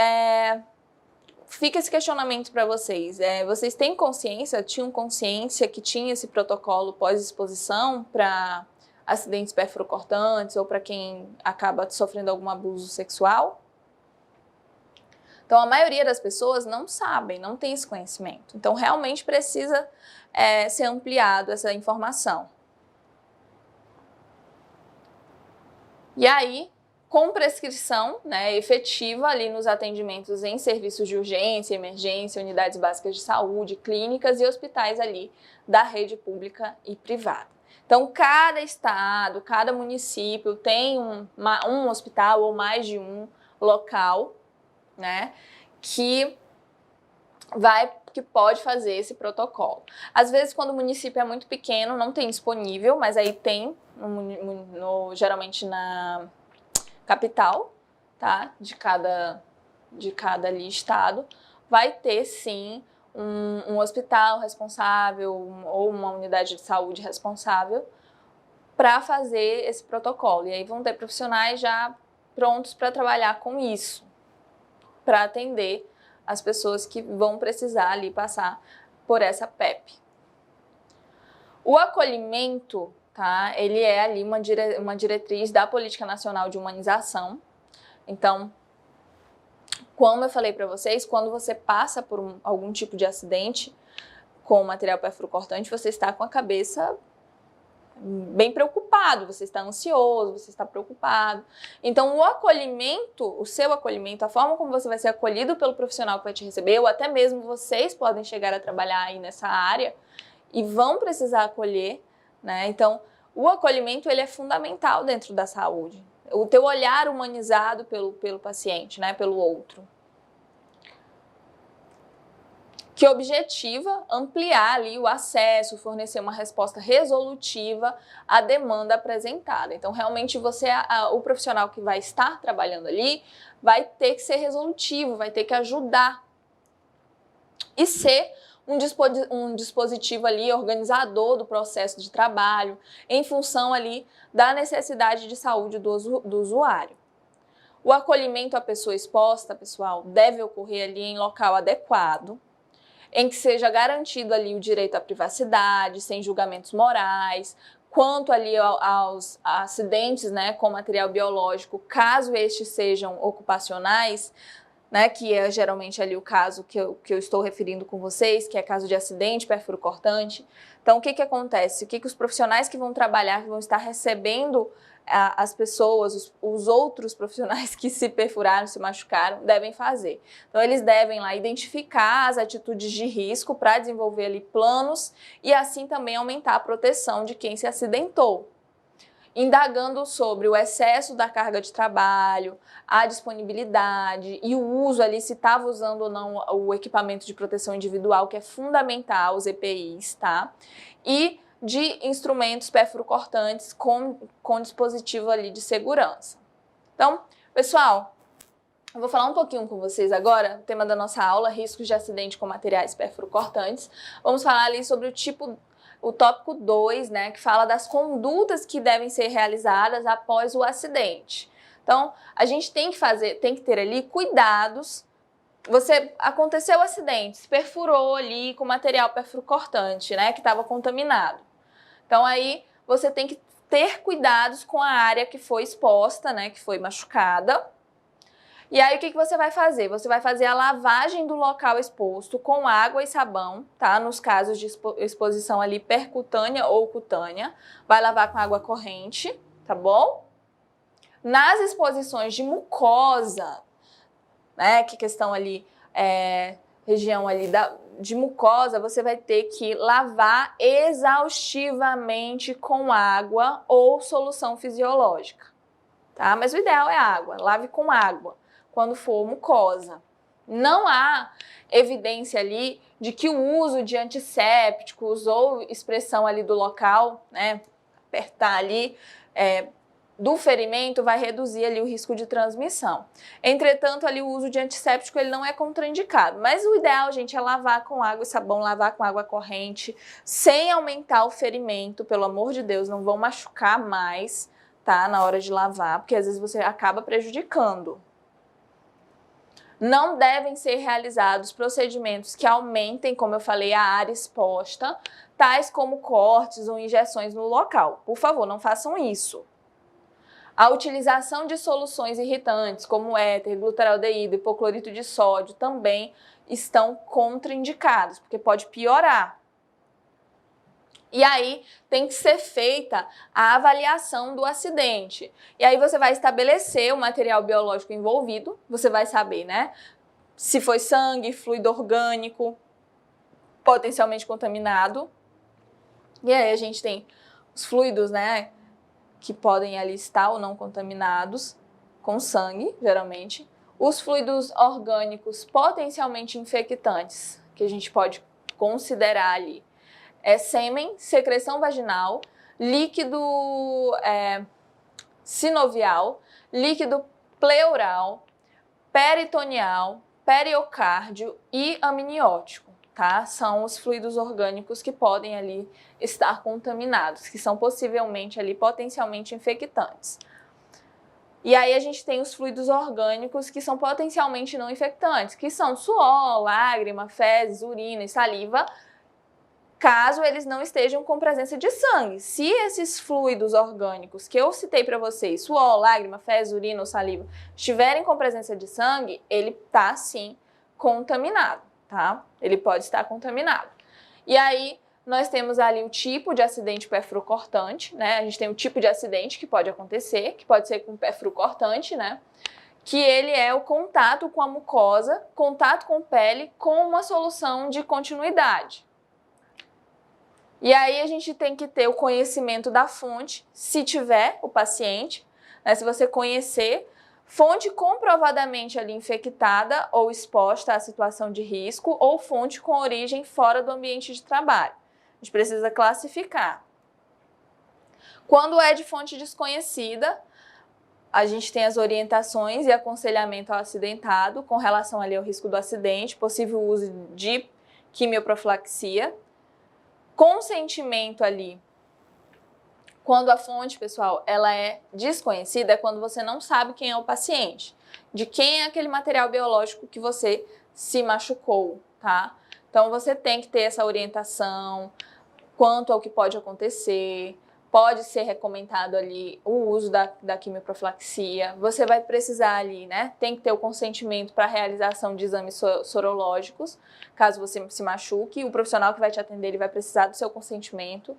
fica esse questionamento para vocês. Vocês têm consciência, tinham consciência que tinha esse protocolo pós-exposição para acidentes perfurocortantes ou para quem acaba sofrendo algum abuso sexual? Então, a maioria das pessoas não sabem, não tem esse conhecimento. Então, realmente precisa ser ampliado essa informação. E aí, com prescrição efetiva ali nos atendimentos em serviços de urgência, emergência, unidades básicas de saúde, clínicas e hospitais ali da rede pública e privada. Então, cada estado, cada município tem um hospital ou mais de um local, que pode fazer esse protocolo. Às vezes, quando o município é muito pequeno, não tem disponível, mas aí tem, geralmente na capital, tá? De cada ali estado, vai ter sim um hospital responsável ou uma unidade de saúde responsável para fazer esse protocolo. E aí vão ter profissionais já prontos para trabalhar com isso, para atender as pessoas que vão precisar ali passar por essa PEP. O acolhimento, tá? Ele é ali uma diretriz da Política Nacional de Humanização. Então, como eu falei para vocês, quando você passa por algum tipo de acidente com material perfurocortante, você está com a cabeça bem preocupado, você está ansioso, você está preocupado. Então, o seu acolhimento, a forma como você vai ser acolhido pelo profissional que vai te receber, ou até mesmo vocês podem chegar a trabalhar aí nessa área e vão precisar acolher, Então, o acolhimento ele é fundamental dentro da saúde. O teu olhar humanizado pelo paciente, pelo outro. Que objetiva ampliar ali o acesso, fornecer uma resposta resolutiva à demanda apresentada. Então, realmente, o profissional que vai estar trabalhando ali vai ter que ser resolutivo, vai ter que ajudar e ser um dispositivo ali organizador do processo de trabalho em função ali da necessidade de saúde do usuário. O acolhimento à pessoa exposta, pessoal, deve ocorrer ali em local adequado, em que seja garantido ali o direito à privacidade, sem julgamentos morais, quanto ali aos acidentes com material biológico, caso estes sejam ocupacionais, que é geralmente ali o caso que eu estou referindo com vocês, que é caso de acidente perfurocortante. Então, o que acontece? O que os profissionais que vão trabalhar, que vão estar recebendo as pessoas, os outros profissionais que se perfuraram, se machucaram, devem fazer. Então, eles devem lá identificar as atitudes de risco para desenvolver ali planos e assim também aumentar a proteção de quem se acidentou. indagando sobre o excesso da carga de trabalho, a disponibilidade e o uso ali, se estava usando ou não o equipamento de proteção individual, que é fundamental, os EPIs, tá? E de instrumentos perfurocortantes com dispositivo ali de segurança. Então, pessoal, eu vou falar um pouquinho com vocês agora, o tema da nossa aula, riscos de acidente com materiais perfurocortantes. Vamos falar ali sobre o tópico 2, né, que fala das condutas que devem ser realizadas após o acidente. Então, a gente tem que ter ali cuidados. Aconteceu o acidente, se perfurou ali com material perfurocortante, né, que estava contaminado. Então, aí você tem que ter cuidados com a área que foi exposta, né, que foi machucada. E aí, o que você vai fazer? Você vai fazer a lavagem do local exposto com água e sabão, tá? Nos casos de exposição ali percutânea ou cutânea. Vai lavar com água corrente, tá bom? Nas exposições de mucosa, né, que questão ali, região ali de mucosa, você vai ter que lavar exaustivamente com água ou solução fisiológica, tá? Mas o ideal é água, lave com água quando for mucosa. Não há evidência ali de que o uso de antissépticos ou expressão ali do local, né, apertar ali, do ferimento vai reduzir ali o risco de transmissão. Entretanto, ali o uso de antisséptico ele não é contraindicado, mas o ideal, gente, é lavar com água e sabão, lavar com água corrente, sem aumentar o ferimento, pelo amor de Deus, não vão machucar mais, tá, na hora de lavar, porque às vezes você acaba prejudicando. Não devem ser realizados procedimentos que aumentem, como eu falei, a área exposta, tais como cortes ou injeções no local. Por favor, não façam isso. A utilização de soluções irritantes, como éter, glutaraldeído, hipoclorito de sódio, também estão contraindicados, porque pode piorar. E aí tem que ser feita a avaliação do acidente. E aí você vai estabelecer o material biológico envolvido, você vai saber, né? Se foi sangue, fluido orgânico, potencialmente contaminado. E aí a gente tem os fluidos, né, que podem ali estar ou não contaminados com sangue, geralmente. Os fluidos orgânicos potencialmente infectantes, que a gente pode considerar ali, sêmen, secreção vaginal, líquido sinovial, líquido pleural, peritoneal, periocárdio e amniótico, tá? São os fluidos orgânicos que podem ali estar contaminados, que são possivelmente ali potencialmente infectantes. E aí a gente tem os fluidos orgânicos que são potencialmente não infectantes, que são suor, lágrima, fezes, urina e saliva, caso eles não estejam com presença de sangue. Se esses fluidos orgânicos que eu citei para vocês, suor, lágrima, fezes, urina ou saliva, estiverem com presença de sangue, ele está sim contaminado, tá? Ele pode estar contaminado. E aí nós temos ali o tipo de acidente perfurocortante, né? A gente tem o tipo de acidente que pode acontecer, que pode ser com perfurocortante, né? Que ele é o contato com a mucosa, contato com pele, com uma solução de continuidade. E aí a gente tem que ter o conhecimento da fonte, se tiver o paciente, né, se você conhecer, fonte comprovadamente ali infectada ou exposta à situação de risco ou fonte com origem fora do ambiente de trabalho. A gente precisa classificar. Quando é de fonte desconhecida, a gente tem as orientações e aconselhamento ao acidentado com relação ali ao risco do acidente, possível uso de quimioprofilaxia, consentimento ali. Quando a fonte, pessoal, ela é desconhecida, é quando você não sabe quem é o paciente, de quem é aquele material biológico que você se machucou, tá? Então você tem que ter essa orientação quanto ao que pode acontecer. Pode ser recomendado ali o uso da quimioprofilaxia. Você vai precisar ali, né? Tem que ter o consentimento para a realização de exames sorológicos, caso você se machuque. O profissional que vai te atender, ele vai precisar do seu consentimento.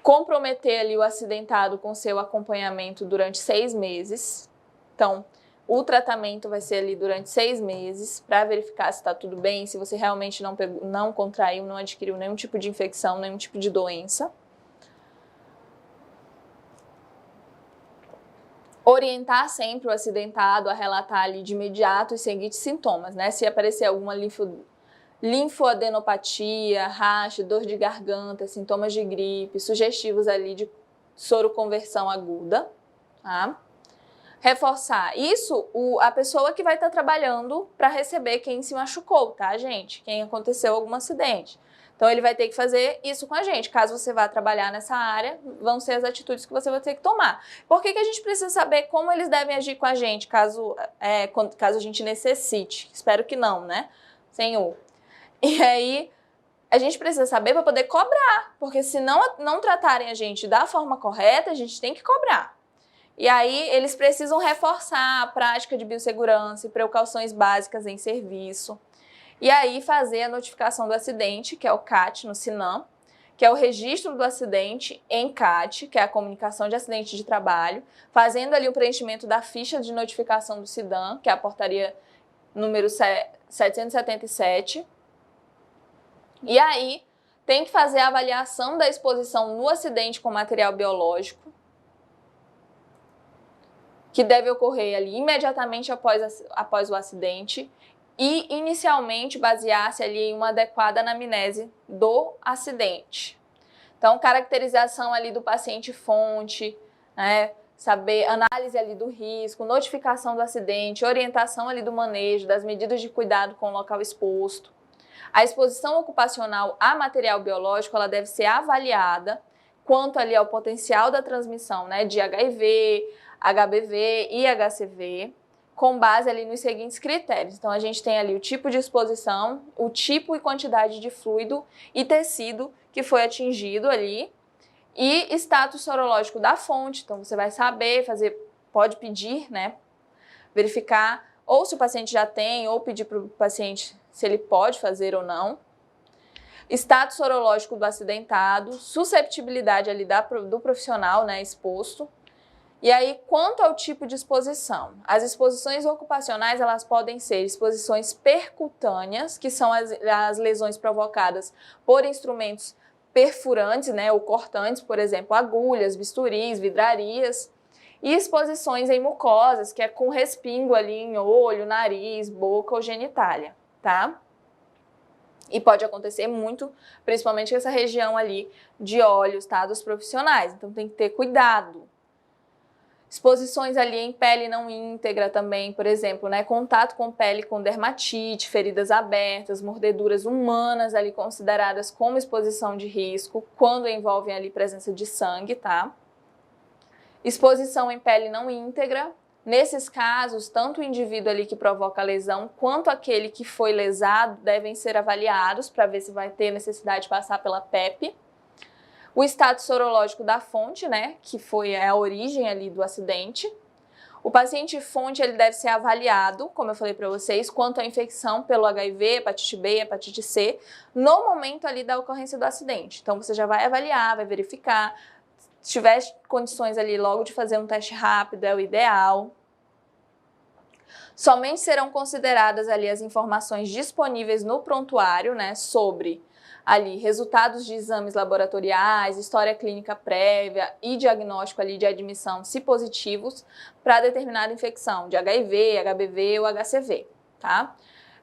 Comprometer ali o acidentado com seu acompanhamento durante 6 meses. Então, o tratamento vai ser ali durante 6 meses para verificar se está tudo bem, se você realmente não contraiu, não adquiriu nenhum tipo de infecção, nenhum tipo de doença. Orientar sempre o acidentado a relatar ali de imediato os seguintes sintomas, né? Se aparecer alguma linfoadenopatia, racha, dor de garganta, sintomas de gripe, sugestivos ali de soroconversão aguda, tá? Reforçar isso, a pessoa que vai estar trabalhando para receber quem se machucou, tá, gente? Quem aconteceu algum acidente. Então, ele vai ter que fazer isso com a gente. Caso você vá trabalhar nessa área, vão ser as atitudes que você vai ter que tomar. Por que a gente precisa saber como eles devem agir com a gente, caso a gente necessite? Espero que não, né, Senhor? E aí, a gente precisa saber para poder cobrar, porque se não tratarem a gente da forma correta, a gente tem que cobrar. E aí, eles precisam reforçar a prática de biossegurança e precauções básicas em serviço. E aí, fazer a notificação do acidente, que é o CAT no SINAM, que é o registro do acidente em CAT, que é a comunicação de acidente de trabalho, fazendo ali o preenchimento da ficha de notificação do SIDAM, que é a portaria número 777. E aí, tem que fazer a avaliação da exposição no acidente com material biológico, que deve ocorrer ali imediatamente após o acidente e inicialmente basear-se ali em uma adequada anamnese do acidente. Então, caracterização ali do paciente fonte, né, saber análise ali do risco, notificação do acidente, orientação ali do manejo, das medidas de cuidado com o local exposto. A exposição ocupacional a material biológico, ela deve ser avaliada quanto ali ao potencial da transmissão, né, de HIV, HBV e HCV, com base ali nos seguintes critérios. Então, a gente tem ali o tipo de exposição, o tipo e quantidade de fluido e tecido que foi atingido ali e status sorológico da fonte. Então, você vai saber, pode pedir, né, verificar ou se o paciente já tem, ou pedir para o paciente se ele pode fazer ou não. Status sorológico do acidentado, susceptibilidade ali do profissional, né, exposto. E aí, quanto ao tipo de exposição, as exposições ocupacionais, elas podem ser exposições percutâneas, que são as lesões provocadas por instrumentos perfurantes, né, ou cortantes, por exemplo, agulhas, bisturis, vidrarias, e exposições em mucosas, que é com respingo ali em olho, nariz, boca ou genitália, tá? E pode acontecer muito, principalmente nessa região ali de olhos, tá, dos profissionais, então tem que ter cuidado. Exposições ali em pele não íntegra também, por exemplo, né, contato com pele com dermatite, feridas abertas, mordeduras humanas ali consideradas como exposição de risco, quando envolvem ali presença de sangue, tá? Exposição em pele não íntegra, nesses casos, tanto o indivíduo ali que provoca a lesão, quanto aquele que foi lesado, devem ser avaliados para ver se vai ter necessidade de passar pela PEP. O status sorológico da fonte, né, que foi a origem ali do acidente. O paciente fonte, ele deve ser avaliado, como eu falei para vocês, quanto à infecção pelo HIV, hepatite B, hepatite C, no momento ali da ocorrência do acidente. Então, você já vai avaliar, vai verificar. Se tiver condições ali logo de fazer um teste rápido, é o ideal. Somente serão consideradas ali as informações disponíveis no prontuário, né, sobre ali resultados de exames laboratoriais, história clínica prévia e diagnóstico ali de admissão, se positivos, para determinada infecção de HIV, HBV ou HCV, tá?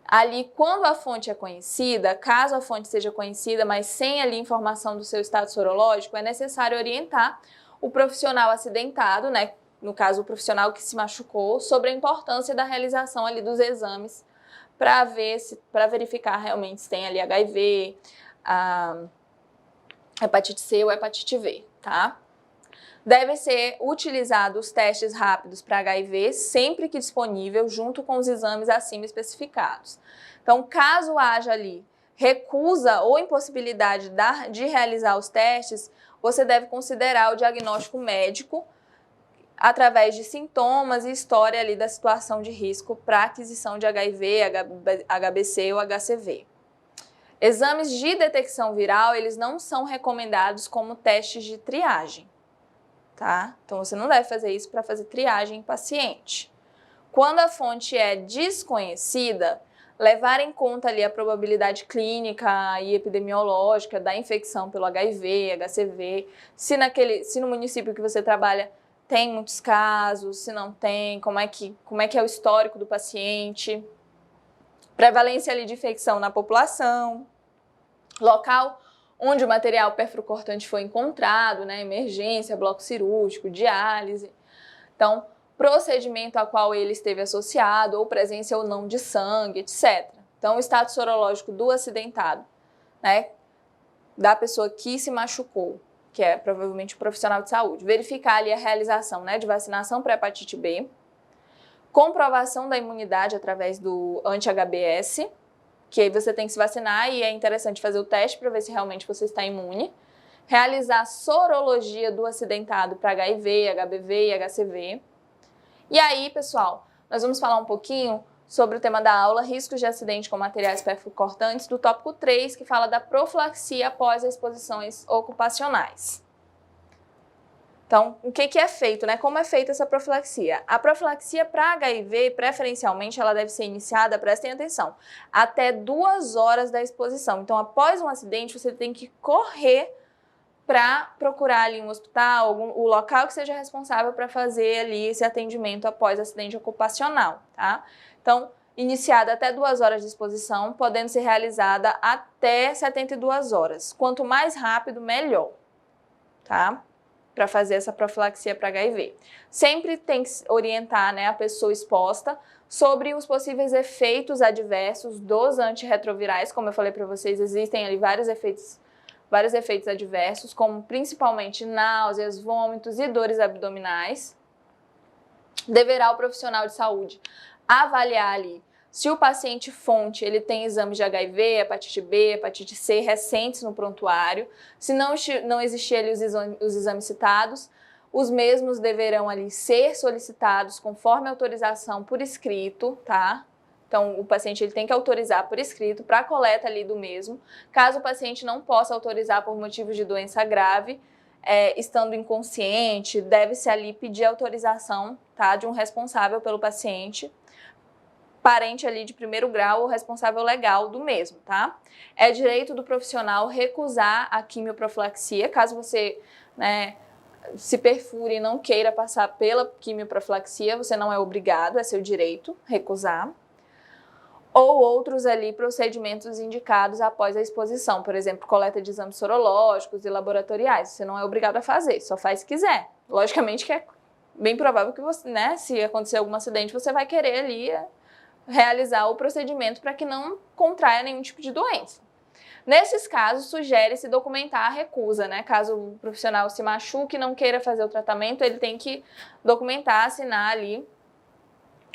Ali, quando a fonte é conhecida, caso a fonte seja conhecida, mas sem ali informação do seu status sorológico, é necessário orientar o profissional acidentado, né, no caso o profissional que se machucou, sobre a importância da realização ali dos exames para verificar realmente se tem ali HIV, a hepatite C ou hepatite V, tá? Devem ser utilizados testes rápidos para HIV sempre que disponível, junto com os exames acima especificados. Então, caso haja ali recusa ou impossibilidade de realizar os testes, você deve considerar o diagnóstico médico através de sintomas e história ali da situação de risco para aquisição de HIV, HBC ou HCV. Exames de detecção viral, eles não são recomendados como testes de triagem, tá? Então, você não deve fazer isso para fazer triagem em paciente. Quando a fonte é desconhecida, levar em conta ali a probabilidade clínica e epidemiológica da infecção pelo HIV, HCV, se no município que você trabalha tem muitos casos, se não tem, como é que é o histórico do paciente, prevalência ali de infecção na população, local onde o material perfluorocortante foi encontrado, né, emergência, bloco cirúrgico, diálise. Então, procedimento a qual ele esteve associado, ou presença ou não de sangue, etc. Então, o status sorológico do acidentado, né, da pessoa que se machucou, que é provavelmente o profissional de saúde. Verificar ali a realização, né, de vacinação para hepatite B, comprovação da imunidade através do anti-HBs, que aí você tem que se vacinar e é interessante fazer o teste para ver se realmente você está imune. Realizar sorologia do acidentado para HIV, HBV e HCV. E aí, pessoal, nós vamos falar um pouquinho sobre o tema da aula, riscos de acidente com materiais perfluorocortantes, do tópico 3, que fala da profilaxia após as exposições ocupacionais. Então, o que é feito, né? Como é feita essa profilaxia? A profilaxia para HIV, preferencialmente, ela deve ser iniciada, prestem atenção, até 2 horas da exposição. Então, após um acidente, você tem que correr para procurar ali um hospital, o local que seja responsável para fazer ali esse atendimento após acidente ocupacional, tá? Então, iniciada até 2 horas de exposição, podendo ser realizada até 72 horas. Quanto mais rápido, melhor, tá? Para fazer essa profilaxia para HIV. Sempre tem que orientar, né, a pessoa exposta sobre os possíveis efeitos adversos dos antirretrovirais. Como eu falei para vocês, existem ali vários efeitos adversos, como principalmente náuseas, vômitos e dores abdominais. Deverá o profissional de saúde avaliar ali se o paciente fonte ele tem exames de HIV, hepatite B, hepatite C recentes no prontuário. Se não existir ali os exames citados, os mesmos deverão ali ser solicitados conforme autorização por escrito, tá? Então, o paciente ele tem que autorizar por escrito para a coleta ali do mesmo. Caso o paciente não possa autorizar por motivos de doença grave, estando inconsciente, deve-se ali pedir autorização, tá, de um responsável pelo paciente, parente ali de primeiro grau ou responsável legal do mesmo, tá? É direito do profissional recusar a quimioprofilaxia, caso você, né, se perfure e não queira passar pela quimioprofilaxia, você não é obrigado, é seu direito recusar. Ou outros ali procedimentos indicados após a exposição, por exemplo, coleta de exames sorológicos e laboratoriais. Você não é obrigado a fazer, só faz se quiser. Logicamente que é bem provável que você, né, se acontecer algum acidente, você vai querer ali realizar o procedimento para que não contraia nenhum tipo de doença. Nesses casos, sugere-se documentar a recusa, né? Caso o profissional se machuque e não queira fazer o tratamento, ele tem que documentar, assinar ali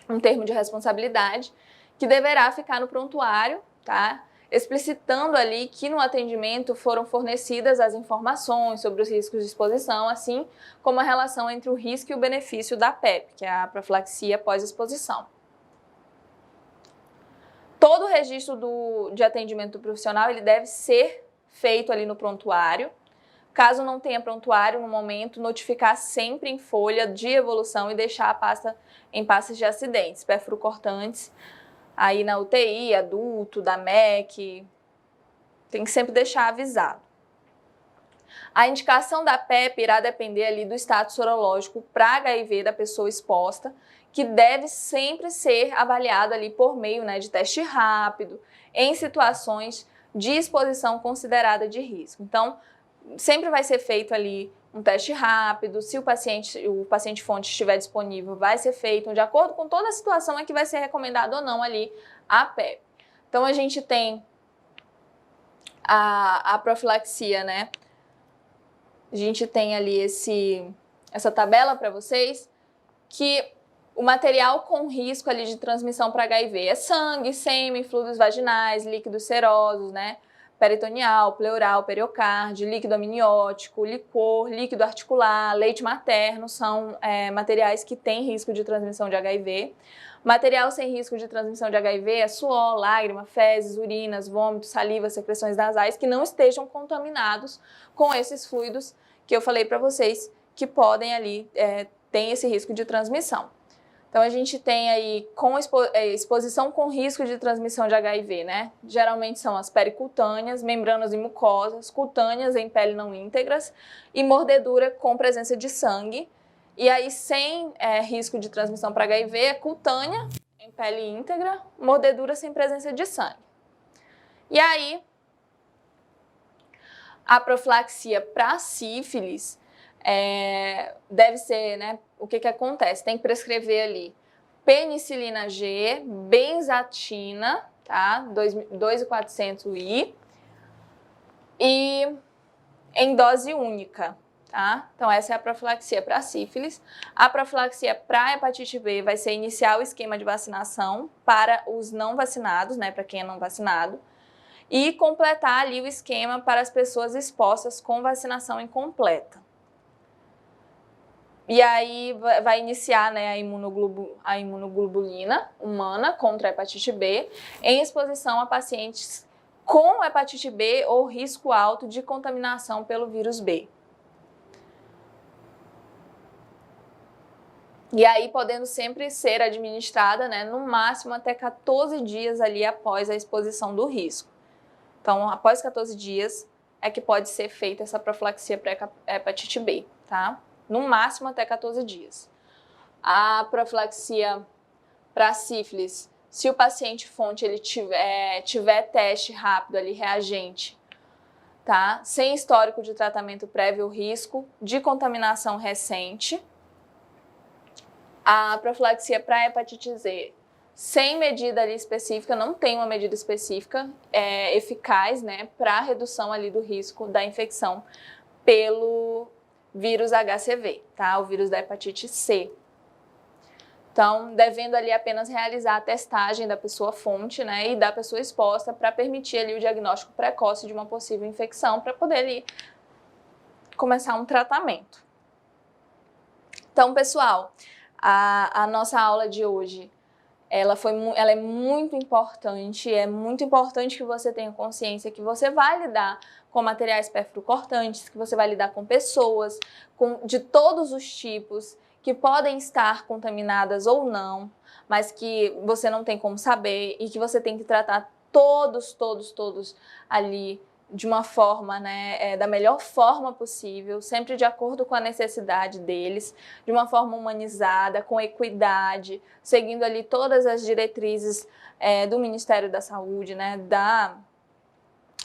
um termo de responsabilidade, que deverá ficar no prontuário, tá? Explicitando ali que no atendimento foram fornecidas as informações sobre os riscos de exposição, assim como a relação entre o risco e o benefício da PEP, que é a profilaxia pós-exposição. Todo o registro de atendimento profissional ele deve ser feito ali no prontuário. Caso não tenha prontuário no momento, notificar sempre em folha de evolução e deixar a pasta em pastas de acidentes, perfluorocortantes, aí na UTI, adulto, da MEC, tem que sempre deixar avisado. A indicação da PEP irá depender ali do status sorológico para HIV da pessoa exposta, que deve sempre ser avaliado ali por meio, né, de teste rápido, em situações de exposição considerada de risco. Então, sempre vai ser feito ali um teste rápido, se o paciente fonte estiver disponível, vai ser feito, de acordo com toda a situação é que vai ser recomendado ou não ali a PEP. Então, a gente tem a profilaxia, né? A gente tem ali essa tabela para vocês, que o material com risco ali de transmissão para HIV é sangue, sêmen, fluidos vaginais, líquidos serosos, né? Peritoneal, pleural, periocárdio, líquido amniótico, licor, líquido articular, leite materno, são materiais que têm risco de transmissão de HIV. Material sem risco de transmissão de HIV é suor, lágrima, fezes, urinas, vômitos, saliva, secreções nasais que não estejam contaminados com esses fluidos que eu falei para vocês que podem ali, tem esse risco de transmissão. Então, a gente tem aí exposição com risco de transmissão de HIV, né? Geralmente são as pericutâneas, membranas e mucosas, cutâneas em pele não íntegras e mordedura com presença de sangue. E aí, sem risco de transmissão para HIV, é cutânea, em pele íntegra, mordedura sem presença de sangue. E aí, a profilaxia para sífilis deve ser, né? O que acontece? Tem que prescrever ali penicilina G, benzatina, tá? 2.400 UI, e em dose única, tá? Então, essa é a profilaxia para sífilis. A profilaxia para hepatite B vai ser iniciar o esquema de vacinação para os não vacinados, né? Para quem é não vacinado. E completar ali o esquema para as pessoas expostas com vacinação incompleta. E aí vai iniciar, né, a imunoglobulina humana contra a hepatite B em exposição a pacientes com hepatite B ou risco alto de contaminação pelo vírus B. E aí podendo sempre ser administrada, né, no máximo até 14 dias ali após a exposição do risco. Então, após 14 dias é que pode ser feita essa profilaxia para hepatite B, tá? No máximo até 14 dias. A profilaxia para sífilis, se o paciente fonte ele tiver teste rápido ali, reagente, tá? Sem histórico de tratamento prévio ou risco de contaminação recente. A profilaxia para hepatite Z, sem medida ali específica, não tem uma medida específica eficaz, né, para redução ali do risco da infecção pelo vírus HCV, tá? O vírus da hepatite C. Então, devendo ali apenas realizar a testagem da pessoa fonte, né, e da pessoa exposta para permitir ali o diagnóstico precoce de uma possível infecção para poder ali começar um tratamento. Então, pessoal, a nossa aula de hoje ela é muito importante, é muito importante que você tenha consciência que você vai lidar com materiais perfurocortantes, que você vai lidar com pessoas de todos os tipos, que podem estar contaminadas ou não, mas que você não tem como saber e que você tem que tratar todos ali de uma forma, né, da melhor forma possível, sempre de acordo com a necessidade deles, de uma forma humanizada, com equidade, seguindo ali todas as diretrizes do Ministério da Saúde, né,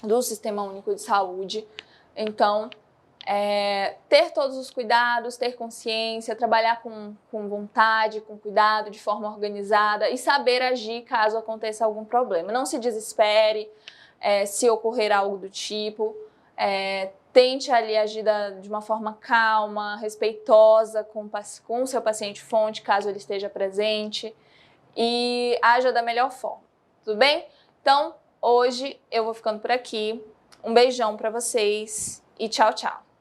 do Sistema Único de Saúde. Então, ter todos os cuidados, ter consciência, trabalhar com vontade, com cuidado, de forma organizada e saber agir caso aconteça algum problema. Não se desespere. Se ocorrer algo do tipo, tente ali agir de uma forma calma, respeitosa com o seu paciente fonte, caso ele esteja presente, e haja da melhor forma, tudo bem? Então, hoje eu vou ficando por aqui, um beijão para vocês e tchau, tchau!